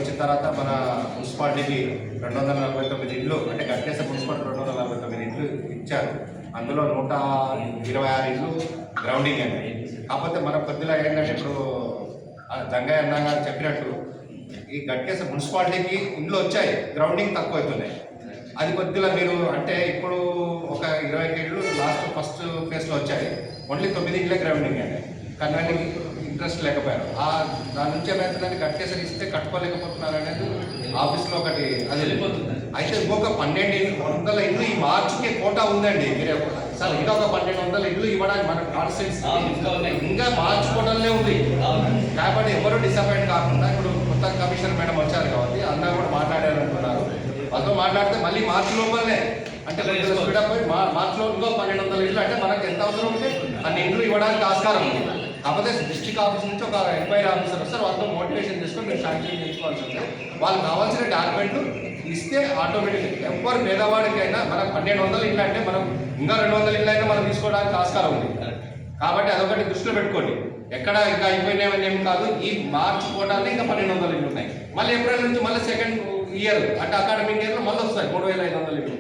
వచ్చిన తర్వాత మన మున్సిపాలిటీకి 249 ఇండ్లు అంటే గట్కేస మున్సిపాలిటీ 249 ఇండ్లు ఇచ్చారు. అందులో 126 ఇండ్లు గ్రౌండింగ్ అండి. కాకపోతే మన కొద్దిగా ఏంటంటే ఇప్పుడు జంగయ్య అన్న గారు చెప్పినట్టు ఈ గట్కేస మున్సిపాలిటీకి ఇండ్లు వచ్చాయి, గ్రౌండింగ్ తక్కువ అవుతున్నాయి. అది కొద్దిగా మీరు అంటే ఇప్పుడు ఒక 20 ఇండ్లు ఫస్ట్ ఫేజ్లో వచ్చాయి, ఓన్లీ 9 ఇండ్లే గ్రౌండింగ్ అండి. కానీ ఇంట్రెస్ట్ లేకపోయారు. దాని నుంచి ఏమైతుందని గట్కేసరి ఇస్తే కట్టుకోలేకపోతున్నారు అనేది ఆఫీస్లో ఒకటి అది వెళ్ళిపోతుంది. అయితే ఇంకొక 1200 ఇండ్లు ఈ మార్చికే కోటా ఉందండి. మీరే సార్ ఇంకా ఒక 1200 ఇండ్లు ఇవ్వడానికి మన కాన్స్టిట్యూన్సీ ఇంకా మార్చి కోటలనే ఉంది. కాబట్టి ఎవరు డిసప్పాయింట్ కాకుండా ఇప్పుడు కొత్త కమిషనర్ మేడం వచ్చారు కాబట్టి అందరూ కూడా మాట్లాడారంటున్నారు. వాళ్ళతో మాట్లాడితే మళ్ళీ మార్చి లోపలనే అంటే స్పీడప్ పోయి మార్చిలో ఇంకో 1200 ఇండ్లు అంటే మనకు ఎంత అవసరం ఉంటే అన్ని ఇండ్లు ఇవ్వడానికి ఆస్కారం ఉంది. కాకపోతే డిస్ట్రిక్ట్ ఆఫీస్ నుంచి ఒక ఎంక్వైరీ ఆఫీసర్ వస్తారు, వాళ్ళతో మోటివేషన్ చేసుకొని మీరు శాంక్షన్ చేసుకోవాల్సి ఉంటుంది. వాళ్ళకి కావాల్సిన డాక్యుమెంట్లు ఇస్తే ఆటోమేటిక్గా ఎవరు పేదవాడికైనా మనకు 1200 ఇండ్లు అంటే మనం ఇంకా 200 ఇండ్లు అయినా మనం తీసుకోవడానికి ఆస్కారం ఉంది. కాబట్టి అదొకటి దృష్టిలో పెట్టుకోండి. ఎక్కడ ఇంకా అయిపోయినాయని ఏం కాదు, ఈ మార్చి కోటాల్లో ఇంకా 1200 ఇండ్లు ఉన్నాయి. మళ్ళీ ఏప్రిల్ నుంచి మళ్ళీ సెకండ్ ఇయర్ అంటే అకాడమిక్ ఇయర్లో మళ్ళీ వస్తాయి 3500 ఇండ్లు.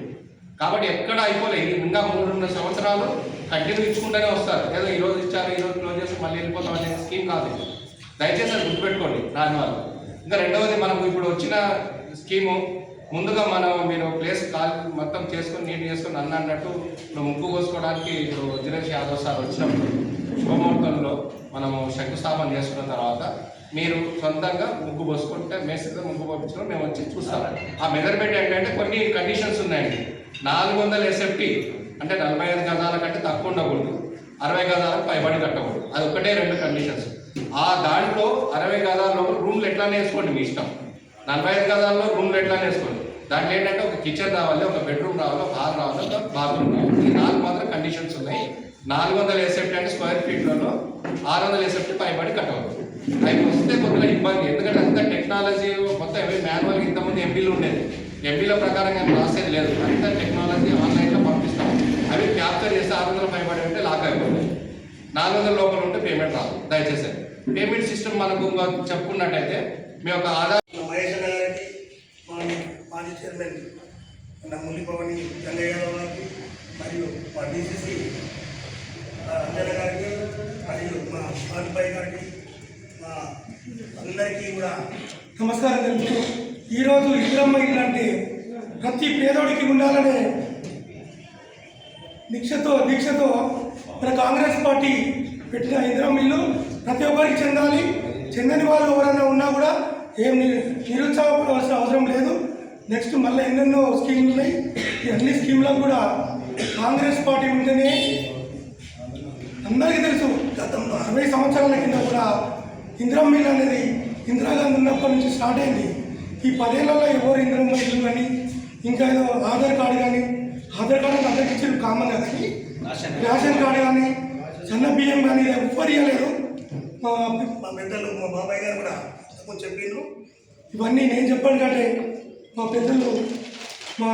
కాబట్టి ఎక్కడ అయిపోలేదు, ఇంకా 3 సంవత్సరాలు కంటిన్యూ ఇచ్చుకుంటూనే వస్తారు. ఏదో ఈరోజు ఇచ్చారు, ఈరోజు క్లోజ్ చేసి మళ్ళీ వెళ్ళిపోతాం అనే స్కీమ్ కాదు. దయచేసి అది గుర్తుపెట్టుకోండి దానివల్ల. ఇంకా రెండవది మనకు ఇప్పుడు వచ్చిన స్కీము ముందుగా మీరు ప్లేస్ మొత్తం చేసుకొని నీట్ చేసుకొని అన్నట్టు ఇప్పుడు ముగ్గు కోసుకోవడానికి ఇప్పుడు జినేష్ యాదవ్ సార్ వచ్చినప్పుడు శుభముహూర్తంలో మనము శంకుస్థాపన చేసుకున్న తర్వాత మీరు సొంతంగా ముగ్గు పోసుకుంటే మేస్త్రితో ముగ్గు పోపించడం మేము వచ్చి చూస్తాం. ఆ మెజర్మెంట్ ఏంటంటే కొన్ని కండిషన్స్ ఉన్నాయండి. 400 SFT అంటే 45 గజాల కంటే తక్కువ ఉండకూడదు, 60 గజాలకు పైబడి కట్టకూడదు. అది ఒకటే 2 కండిషన్స్. దాంట్లో 60 గజాల్లో రూమ్లు ఎట్లానే వేసుకోండి మీ ఇష్టం, 45 గజాల్లో రూమ్లు ఎట్లానే వేసుకోండి. దాంట్లో ఏంటంటే ఒక కిచెన్ రావాలి, ఒక బెడ్రూమ్ రావాలి, ఒక హాల్ రావాలి, ఒక బాత్రూమ్ రావాలి. ఈ 4 మాత్రం కండిషన్స్ ఉన్నాయి. 400 SFT అంటే స్క్వేర్ ఫీట్లలో 600 SFT పైబడి కట్టకూడదు. అవి వస్తే కొద్దిగా ఇబ్బంది, ఎందుకంటే అంత టెక్నాలజీ మొత్తం మాన్యువల్గా ఇంతకుముందు ఎంపీలు ఉండేది, ఎంపీల ప్రకారంగా రాసేది లేదు. అంత టెక్నాలజీ ఆన్లైన్లో పంపిస్తాం. అవి క్యాప్చర్ చేస్తే 600 పైబడి ఉంటే లాక్ అయిపోతుంది, 400 లోపల ఉంటే పేమెంట్ రాదు. దయచేసి పేమెంట్ సిస్టమ్ మనకు చెప్పుకున్నట్టయితే మీ యొక్క ఆధార్ మహేష్ గారికి, మాజీ చైర్మన్ ముల్లి పవని గంగయ్య గారికి, మరియు మా DCC అంజన గారికి, మరియు మా ఆదిబాయి గారికి, మా అందరికీ కూడా నమస్కారం తెలుపుతూ ఈరోజు ఇందిరమ్మ ఇల్లు అంటే ప్రతి పేదోడికి ఉండాలనే దీక్షతో మన కాంగ్రెస్ పార్టీ పెట్టిన ఇందిరమ్మ ఇల్లు ప్రతి ఒక్కరికి చెందాలి. చెందని వాళ్ళు ఎవరైనా ఉన్నా కూడా ఏం నిరుత్సాహపడవలసిన అవసరం లేదు. నెక్స్ట్ మళ్ళీ ఎన్నెన్నో స్కీమ్లు ఉన్నాయి. ఈ అన్ని స్కీమ్లకు కూడా కాంగ్రెస్ పార్టీ ఉంటేనే అందరికీ తెలుసు. గతంలో 60 సంవత్సరాల కింద కూడా ఇందిరమ్మ ఇల్లు అనేది ఇందిరాగాంధీ ఉన్నప్పటి నుంచి స్టార్ట్ అయింది. ఈ 10 ఏళ్లలో ఎవరు ఇందిరమ్మ ఇల్లు కానీ ఇంకా ఏదో ఆధార్ కార్డు కానీ, ఆధార్ కార్డు అందరికి ఇచ్చిన కామన్ కానీ, రేషన్ కార్డు కానీ, సన్న బియ్యం కానీ ఎవ్వరు ఇవ్వలేదు. మా పెద్దలు మా బాబాయ్ గారు కూడా చెప్పిండ్రు. ఇవన్నీ నేను చెప్పాను కంటే మా పెద్దలు మా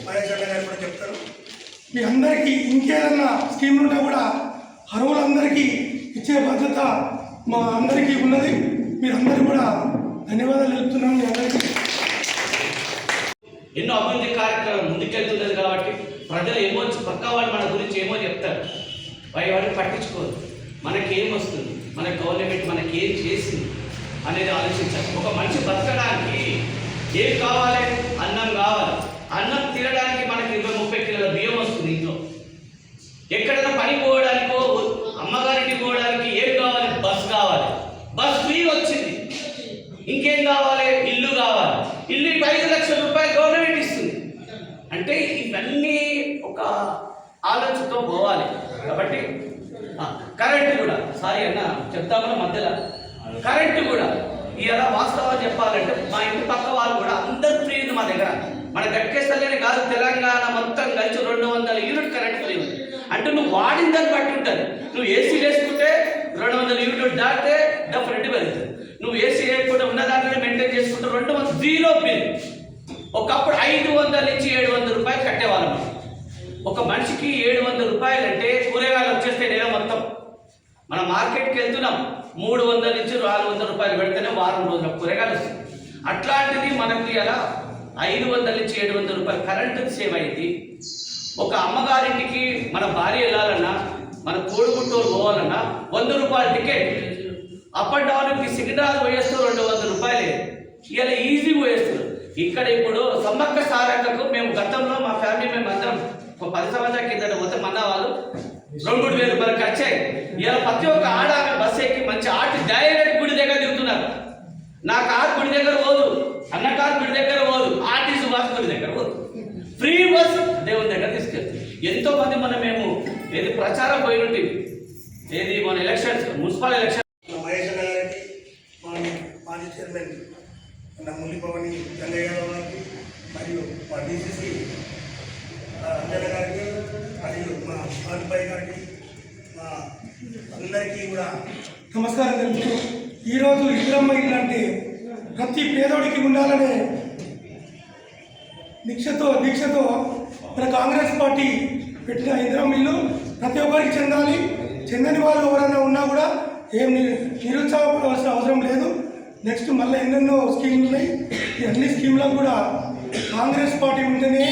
మహేష్ అన్న గారు కూడా చెప్తారు. మీ అందరికీ ఇంకేదన్నా స్కీమ్లు ఉంటే కూడా అర్హులందరికీ ఇచ్చే బాధ్యత మా అందరికీ ఉన్నది. మీరందరూ కూడా ధన్యవాదాలు తెలుపుతున్నాను. మీ అందరికీ ఎన్నో అభివృద్ధి కార్యక్రమం ముందుకెళ్తున్నది కాబట్టి ప్రజలు ఏమో పక్క వాళ్ళు మన గురించి ఏమో చెప్తారు, వాటిని పట్టించుకోరు. మనకి ఏం వస్తుంది, మన గవర్నమెంట్ మనకి ఏం చేసింది అనేది ఆలోచించాలి. ఒక మనిషి బతకడానికి ఏం కావాలి? అన్నం కావాలి. అన్నం తినడానికి మనకి 20-30 కిలోల బియ్యం వస్తుంది ఇంట్లో. ఎక్కడైనా పని పోవడానికో అమ్మగారికి పోవడానికి ఏం కావాలి? బస్ కావాలి. బస్ ఫ్రీ వచ్చింది. ఇంకేం కావాలి? ఇల్లు కావాలి. ఇల్లు 5 లక్షల రూపాయలు గవర్నమెంట్ ఇస్తుంది. అంటే ఇవన్నీ ఒక ఆలోచనతో పోవాలి. కాబట్టి కరెంటు కూడా చెప్తామని మధ్యలో కరెంటు కూడా ఇలా వాస్తవం చెప్పాలంటే మా ఇంటి పక్క వాళ్ళు కూడా అందరూ ఫ్రీ ఉంది మా దగ్గర. మన గట్కేస్తలేనే కాదు, తెలంగాణ మొత్తం కలిసి 200 యూనిట్ కరెంట్ ఫ్రీ ఉంది. అంటే నువ్వు వాడిన దాన్ని బట్టి ఉంటుంది. నువ్వు ఏసీ వేసుకుంటే 200 యూనిట్ దాటితే డెఫినెట్గా వెళ్తుంది. నువ్వు ఏసీ వేయకుండా ఉన్న దాంట్లోనే మెయింటైన్ చేసుకుంటే 200 జీరో బిల్. ఒకప్పుడు 500 నుంచి 700 రూపాయలు కట్టేవాళ్ళం. ఒక మనిషికి 700 రూపాయలు అంటే కూరగాయలు వచ్చేస్తే నెల మొత్తం. మనం మార్కెట్కి వెళ్తున్నాం, 300 నుంచి 400 రూపాయలు పెడితేనే వారం రోజుల కూరగాయలు వస్తుంది. అట్లాంటిది మనకు ఇలా 500 నుంచి 700 రూపాయలు కరెంటు సేవ్ అయింది. ఒక అమ్మగారింటికి మన భార్య వెళ్ళాలన్నా, మన కోడిగుట్టూరు పోవాలన్నా 100 రూపాయల టికెట్. అప్ అండ్ డౌన్కి సికింద్రాబాద్ పోయేస్తూ 200 రూపాయలే. ఇలా ఈజీ పోయేస్తారు. ఇక్కడ ఇప్పుడు సమ్మక్క సారక్కకు మేము గతంలో మా ఫ్యామిలీ మేము అందరం ఒక 10 సంవత్సరాల కిందట మొత్తం అన్న వాళ్ళు 2,000 రూపాయలు ఖర్చాయి. ఇలా ప్రతి ఒక్క ఆడ బస్సు ఎక్కి మంచి ఆటి డైరెక్ట్ గుడి దగ్గర దిగుతున్నారు. నా కారు గుడి దగ్గర పోదు, అన్న కారు గుడి దగ్గర పోదు, ఆర్టీసీ బస్ గుడి దగ్గర పోదు, ఫ్రీ బస్ దేవుని దగ్గర తీసుకెళ్తుంది. ఎంతో మంది మేము ఏది ప్రచారం పోయినట్టు ఏది మన ఎలక్షన్స్ మున్సిపల్ ఎలక్షన్ మహేష్ అన్న గారికి, మా మాజీ చైర్మన్ మన ముల్లి భవని గంగయ్య యాదవ్ గారికి, మరియు మా డిసిసి అంజన గారికి, మరియు మా ఆల్బాయ్ గారికి, మా అందరికీ కూడా నమస్కారం తెలుపుతూ, ఈరోజు ఇందిరమ్మ ఇల్లు అంటే ప్రతి పేదోడికి ఉండాలనే దీక్షతో మన కాంగ్రెస్ పార్టీ పెట్టిన ఇందిరమ్మ ఇల్లు ప్రతి ఒక్కరికి చెందాలి. చెందని వాళ్ళు ఎవరైనా ఉన్నా కూడా ఏం నిరుత్సాహపడవలసిన అవసరం లేదు. నెక్స్ట్ మళ్ళీ ఎన్నెన్నో స్కీమ్లు ఉన్నాయి. ఈ అన్ని స్కీమ్లకు కూడా కాంగ్రెస్ పార్టీ ఉంటేనే.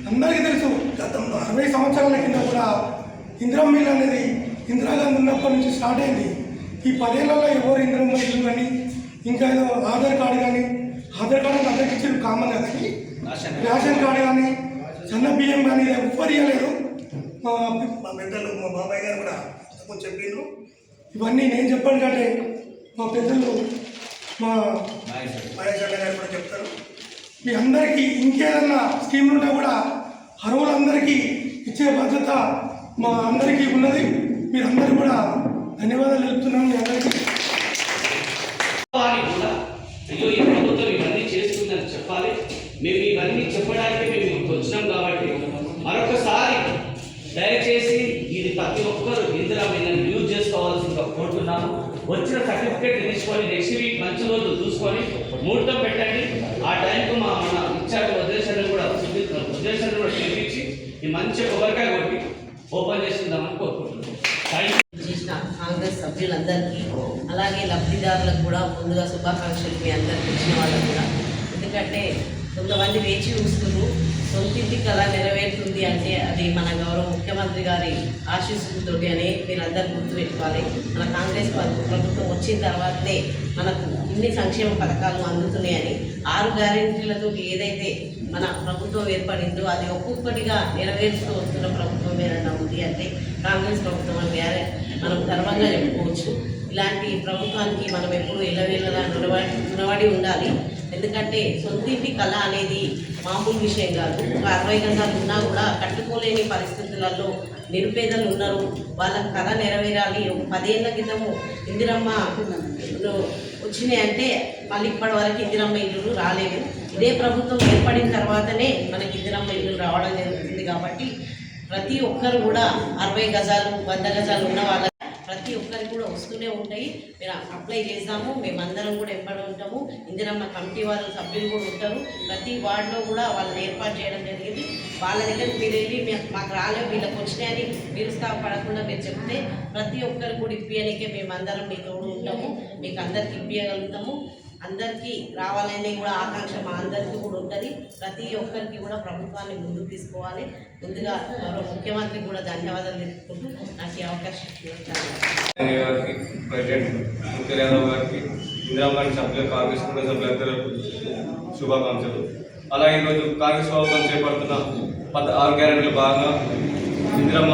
అందరికీ తెలుసు, గతంలో 60 సంవత్సరాల కింద కూడా ఇందిరమ్మ ఇల్లు అనేది ఇందిరాగాంధీ ఉన్నప్పటి నుంచి స్టార్ట్ అయింది. ఈ 10 ఏళ్లలో ఎవరు ఇందిరమ్మ ఇల్లు కానీ ఇంకా ఏదో ఆధార్ కార్డు కానీ, ఆధార్ కార్డు అందరికి ఇచ్చిన కామన్ కదండి, రేషన్ కార్డు కానీ, సన్న బియ్యం కానీ ఎవ్వరు ఇవ్వలేదు. మా పెద్దలు మా బాబాయ్ గారు కూడా చెప్పిండ్రు. ఇవన్నీ నేను చెప్పాను కంటే మా పెద్దలు మా మహేష్ అన్న గారు కూడా చెప్తారు. మీ అందరికీ ఇంకేదన్నా స్కీమ్లు ఉంటే కూడా అర్హులందరికీ ఇచ్చే బాధ్యత మా అందరికీ ఉన్నది. మీరందరూ కూడా ధన్యవాదాలు తెలుపుతున్నాను మీ అందరికీ. అయ్యో ఈ ప్రభుత్వం ఇవన్నీ చేస్తుందని చెప్పాలి. మేము ఇవన్నీ చెప్పడానికి మేము వచ్చినాం కాబట్టి మరొకసారి దయచేసి ఇది ప్రతి ఒక్కరు ఇందిరమ్మ ఇల్లుని యూజ్ చేసుకోవాల్సిందిగా కోరుతున్నాము. వచ్చిన సర్టిఫికేట్ తీసుకొని నెక్స్ట్ వీక్ మంచి రోజు చూసుకొని ముహూర్తం పెట్టండి. ఆ టైంకు మన ఇచ్చాక ఉద్దేశాన్ని కూడా చూపించి ఈ మంచి కొబ్బరికాయ కొట్టి ఓపెన్ చేస్తుందామని కోరుకుంటున్నాం. చేసిన కాంగ్రెస్ సభ్యులందరికీ, అలాగే లబ్ధిదారులకు కూడా ముందుగా శుభాకాంక్షలు మీ అందరికీ ఇచ్చిన వాళ్ళకు కూడా. ఎందుకంటే కొంతమంది వేచి చూస్తున్నారు. సొంతింటి కళ నెరవేరుతుంది అంటే అది మన గౌరవ ముఖ్యమంత్రి గారి ఆశీస్సులతోటి అని మీరందరూ గుర్తుపెట్టుకోవాలి. మన కాంగ్రెస్ ప్రభుత్వం వచ్చిన తర్వాతనే మనకు ఇన్ని సంక్షేమ పథకాలు అందుతున్నాయని 6 గ్యారెంటీలతో ఏదైతే మన ప్రభుత్వం ఏర్పడిందో అది ఒక్కొక్కటిగా నెరవేరుస్తూ వస్తున్న ప్రభుత్వం ఏదన్నా ఉంది అంటే కాంగ్రెస్ ప్రభుత్వం అని మనం గర్వంగా చెప్పుకోవచ్చు. ఇలాంటి ప్రభుత్వానికి మనం ఎప్పుడు ఎల్లవేళలా రుణపడి ఉండాలి. ఎందుకంటే సొంతింటి కళ అనేది మామూలు విషయం కాదు. ఒక 60 గంటలు ఉన్నా కూడా కట్టుకోలేని పరిస్థితులలో నిరుపేదలు ఉన్నారు. వాళ్ళ కళ నెరవేరాలి. 10 ఏళ్ల క్రితము ఇందిరమ్మ వచ్చినాయి అంటే మళ్ళీ ఇప్పటి వరకు ఇందిరమ్మ ఇల్లులు రాలేదు. ఇదే ప్రభుత్వం ఏర్పడిన తర్వాతనే మనకి ఇందిరమ్మ ఇల్లులు రావడం జరుగుతుంది. కాబట్టి ప్రతి ఒక్కరు కూడా 60 గజాలు 100 గజాలు ఉన్న వాళ్ళ ప్రతి ఒక్కరికి కూడా వస్తూనే ఉంటాయి. మీరు అప్లై చేద్దాము. మేమందరం కూడా ఎంబడి ఉంటాము. ఇందిరమ్మ కమిటీ వాళ్ళ సభ్యులు కూడా ఉంటారు. ప్రతి వార్డులో కూడా వాళ్ళని ఏర్పాటు చేయడం జరిగింది. వాళ్ళ దగ్గరికి మీరు వెళ్ళి మాకు రాలేదు వీళ్ళకి వచ్చినాయని నిరుత్సాహపడకుండా మీరు చెప్తే ప్రతి ఒక్కరు కూడా ఇప్పియనికే మేమందరం మీ తోడు ఉంటాము. మీకు అందరికి ఇప్పియగలుగుతాము. అందరికీ రావాలని కూడా ఆకాంక్ష మా అందరికీ కూడా ఉంటుంది. ప్రతి ఒక్కరికి కూడా ప్రభుత్వాన్ని ముందుకు తీసుకోవాలి. ముందుగా మరో ముఖ్యమంత్రికి కూడా ధన్యవాదాలు తెలుపుకుంటూ నాకు ఈ అవకాశం ప్రెసిడెంట్ ముఖ్య యాదవ్ గారికి, ఇందిరమ్మ సభ్యులు, కాంగ్రెస్ కూడా సభ్యులందరూ శుభాకాంక్షలు. అలాగే ఈరోజు కాంగ్రెస్ ప్రభుత్వం చేపడుతున్న 6 గ్యారెంటీల భాగంగా ఇందిరమ్మ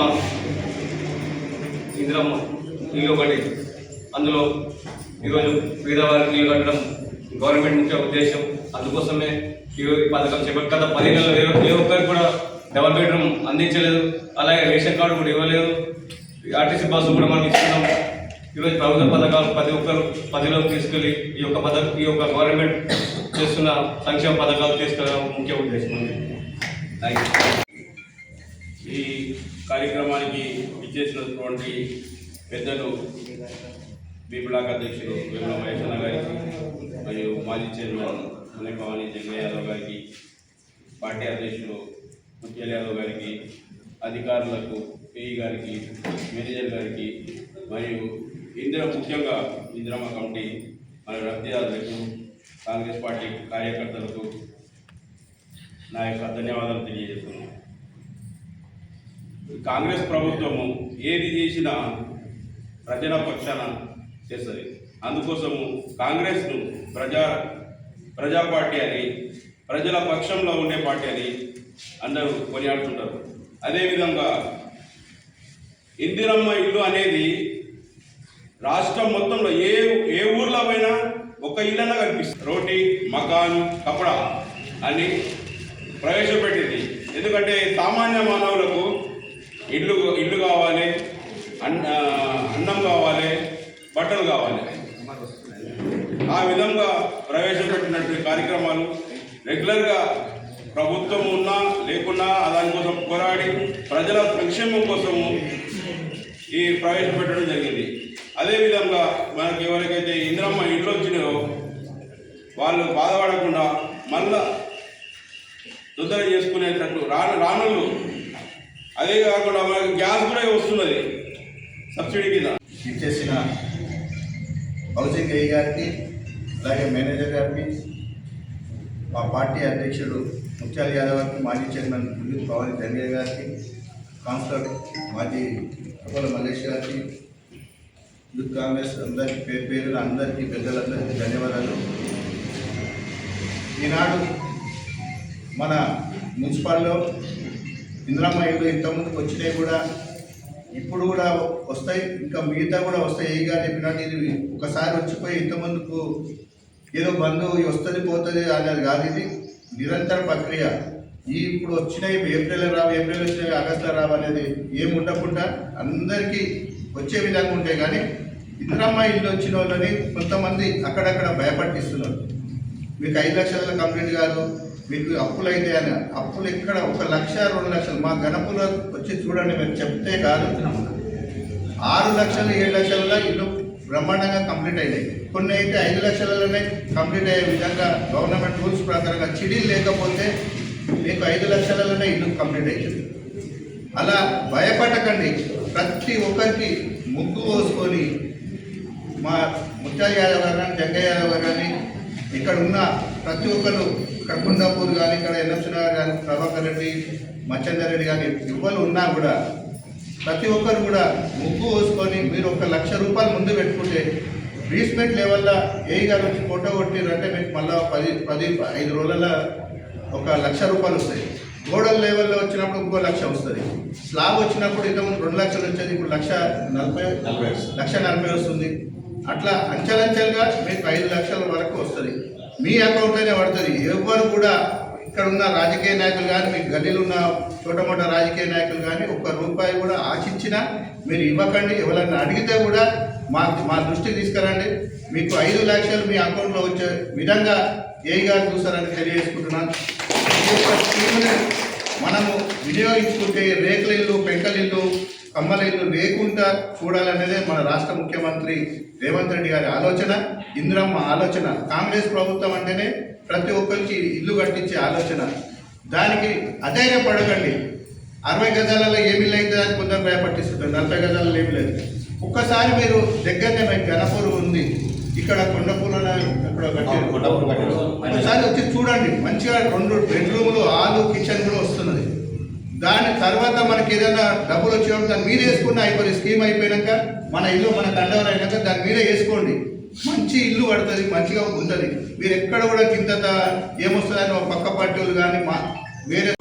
ఇల్లు ఒకటి. అందులో ఈరోజు పేదవారికి ఇల్లు కట్టడం గవర్నమెంట్ ముఖ్య ఉద్దేశం. అందుకోసమే ఈరోజు పథకం చేపట్టి గత 10 నెలలు ఏ ఒక్కరికి కూడా డబల్ బెడ్రూమ్ అందించలేదు. అలాగే రేషన్ కార్డు కూడా ఇవ్వలేదు. ఆర్టీసీ బస్సు కూడా మనం ఇస్తున్నాం. ఈరోజు ప్రభుత్వ పథకాలు ప్రతి ఒక్కరు పదిలోకి తీసుకెళ్ళి ఈ యొక్క గవర్నమెంట్ చేస్తున్న సంక్షేమ పథకాలు తీసుకెళ్ళడం ముఖ్య ఉద్దేశం ఉంది. ఈ కార్యక్రమానికి ఇచ్చేసినటువంటి పెద్దలు బి బ్లాక్ అధ్యక్షులు వేముల మహేష్ అన్న గారికి, మరియు మాజీ చైర్మన్ ముల్లి భవని జంగయ్య యాదవ్ గారికి, పార్టీ అధ్యక్షులు ముత్యాల యాదవ్ గారికి, అధికారులకు, పిఈ గారికి, మేనేజర్ గారికి, మరియు ముఖ్యంగా ఇందిరమ్మ కమిటీ మన లబ్ధిదారులకు కాంగ్రెస్ పార్టీ కార్యకర్తలకు నా యొక్క ధన్యవాదాలు తెలియజేస్తున్నాను. కాంగ్రెస్ ప్రభుత్వము ఏది చేసినా ప్రజల పక్షాన చేస్తుంది. అందుకోసము కాంగ్రెస్ను ప్రజా పార్టీ అని, ప్రజల పక్షంలో ఉండే పార్టీ అని అందరూ కొనియాడుతుంటారు. అదేవిధంగా ఇందిరమ్మ ఇల్లు అనేది రాష్ట్రం మొత్తంలో ఏ ఊర్లో పోయినా ఒక ఇల్లన్నా కనిపిస్తుంది. రోటీ, మకాన్, కపడా అని ప్రవేశపెట్టింది. ఎందుకంటే సామాన్య మానవులకు ఇల్లు కావాలి, అన్నం కావాలి, బట్టలు కావాలి. ఆ విధంగా ప్రవేశపెట్టినటువంటి కార్యక్రమాలు రెగ్యులర్గా ప్రభుత్వం ఉన్నా లేకున్నా దానికోసం పోరాడి ప్రజల సంక్షేమం కోసము ఈ ప్రవేశపెట్టడం జరిగింది. అదేవిధంగా మనకి ఎవరికైతే ఇందిరమ్మ ఇల్లు వచ్చినాయో వాళ్ళు బాధపడకుండా మళ్ళా తొందర చేసుకునేటట్టు రానులు. అదే కాకుండా మనకి గ్యాస్ కూడా వస్తున్నది సబ్సిడీ కింద. ఇచ్చేసిన హౌసింగ్ ఏ గారికి, అలాగే మేనేజర్ గారికి, మా పార్టీ అధ్యక్షుడు ముత్యాల యాదవ్ గారికి, మాజీ చైర్మన్ విద్యుత్ భవానీ జంగయ్య గారికి, కౌన్సిలర్ మాజీ కపల మల్లేష్ గారికి, యూత్ కాంగ్రెస్ అందరికీ పేరున అందరికీ పెద్దలందరికీ ధన్యవాదాలు. ఈనాడు మన మున్సిపాల్లో ఇందిరమ్మ ఇల్లు ఇంతకుముందుకు వచ్చినాయి కూడా, ఇప్పుడు కూడా వస్తాయి, ఇంకా మిగతా కూడా వస్తాయి. ఏ గారు చెప్పినట్టు ఇది ఒకసారి వచ్చిపోయి ఇంతకుముందుకు ఏదో బంధు వస్తుంది పోతుంది అనేది కాదు. ఇది నిరంతర ప్రక్రియ. ఇప్పుడు వచ్చినాయి ఏప్రిల్ రావు, ఏప్రిల్ వచ్చినాయి ఆగస్టులో రావు అనేది ఏమి ఉండకుండా అందరికీ వచ్చే విధంగా ఉంటాయి. కానీ ఇందిరమ్మ ఇల్లు వచ్చిన వాళ్ళని కొంతమంది అక్కడక్కడ భయపట్టిస్తున్నారు. మీకు 5 లక్షల కంప్లీట్ కాదు, మీకు అప్పులు అయితే అని. అప్పులు ఎక్కడ 1 లక్ష 2 లక్షలు మా గణపులో వచ్చి చూడండి, మీరు చెప్తే కాదు. 6 లక్షలు 7 లక్షల ఇల్లు బ్రహ్మాండంగా కంప్లీట్ అయినాయి. కొన్ని అయితే 5 లక్షలలోనే కంప్లీట్ అయ్యే విధంగా గవర్నమెంట్ రూల్స్ ప్రకారంగా చిడీలు లేకపోతే మీకు 5 లక్షలలోనే ఇల్లు కంప్లీట్ అవుతుంది. అలా భయపడకండి. ప్రతి ఒక్కరికి ముగ్గు పోసుకొని మా ముత్యాల యాదవ్ గారు కానీ, జంగయ్య యాదవ్ గారు కానీ, ఇక్కడ ఉన్న ప్రతి ఒక్కరు, ఇక్కడ కుండాపూర్ కానీ, ఇక్కడ ఎన్ఎఫ్సి నగర్ కానీ, ప్రభాకర్ రెడ్డి, మచ్చందర్ రెడ్డి కానీ ఎవరు ఉన్నా కూడా ప్రతి ఒక్కరు కూడా ముగ్గు పోసుకొని మీరు 1 లక్ష రూపాయలు ముందు పెట్టుకుంటే బేస్మెంట్ లెవెల్లో ఏ గారు వచ్చి ఫోటో కొట్టిరంటే మీకు మళ్ళీ 5 రోజుల 1 లక్ష రూపాయలు వస్తాయి. గోడల లెవెల్లో వచ్చినప్పుడు ఇంకో 1 లక్ష వస్తుంది. స్లాబ్ వచ్చినప్పుడు ఇంతకుముందు 2 లక్షలు వచ్చేది, ఇప్పుడు 1,40,000 వస్తుంది. అట్లా అంచెలంచెలుగా మీకు 5 లక్షల వరకు వస్తుంది. మీ అకౌంట్లోనే పడుతుంది. ఎవరు కూడా ఇక్కడ ఉన్న రాజకీయ నాయకులు కానీ, మీ గల్లీలో ఉన్న చోటమోట రాజకీయ నాయకులు కానీ 1 రూపాయి కూడా ఆశించినా మీరు ఇవ్వకండి. ఎవరన్నా అడిగితే కూడా మా దృష్టికి తీసుకురండి. మీకు 5 లక్షలు మీ అకౌంట్లో వచ్చే విధంగా ఏ గారు చూస్తారని తెలియజేసుకుంటున్నాను. ఈ యొక్క స్కీమ్ని మనము వినియోగించుకుంటే రేకుల ఇల్లు, పెంకల ఇల్లు, కమ్మల ఇల్లు లేకుండా చూడాలనేదే మన రాష్ట్ర ముఖ్యమంత్రి రేవంత్ రెడ్డి గారి ఆలోచన, ఇందిరమ్మ ఆలోచన. కాంగ్రెస్ ప్రభుత్వం అంటేనే ప్రతి ఒక్కరికి ఇల్లు కట్టించే ఆలోచన. దానికి అధైర్యపడకండి. 60 గజాలలో ఏమి లేదు అని కొందరు భయపట్టిస్తుంటారు. 40 గజాలలో ఏమి లేదు. ఒక్కసారి మీరు దగ్గరనే మీకు గణపూర్ ఉంది, ఇక్కడ కొండపూర్లో ఇక్కడ కట్టారు, ఒకసారి వచ్చి చూడండి. మంచిగా 2 బెడ్రూములు, హాలు, కిచెన్ కూడా వస్తున్నది. దాని తర్వాత మనకి ఏదైనా డబ్బులు వచ్చినప్పుడు దాని మీద వేసుకున్న అయిపోయింది. స్కీమ్ అయిపోయాక మన ఇల్లు మన కండవర్ అయినాక దాని మీద వేసుకోండి. మంచి ఇల్లు పడుతుంది, మంచిగా ఉంటుంది. మీరు ఎక్కడ కూడా కింద ఏమొస్తుందని ఒక పక్క పార్టీ వాళ్ళు కానీ వేరే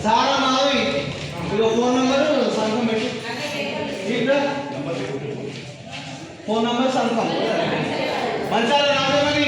सारा मावी फोन नंबर संकम पेटी फोन नंबर संकम मंचाल राजमणि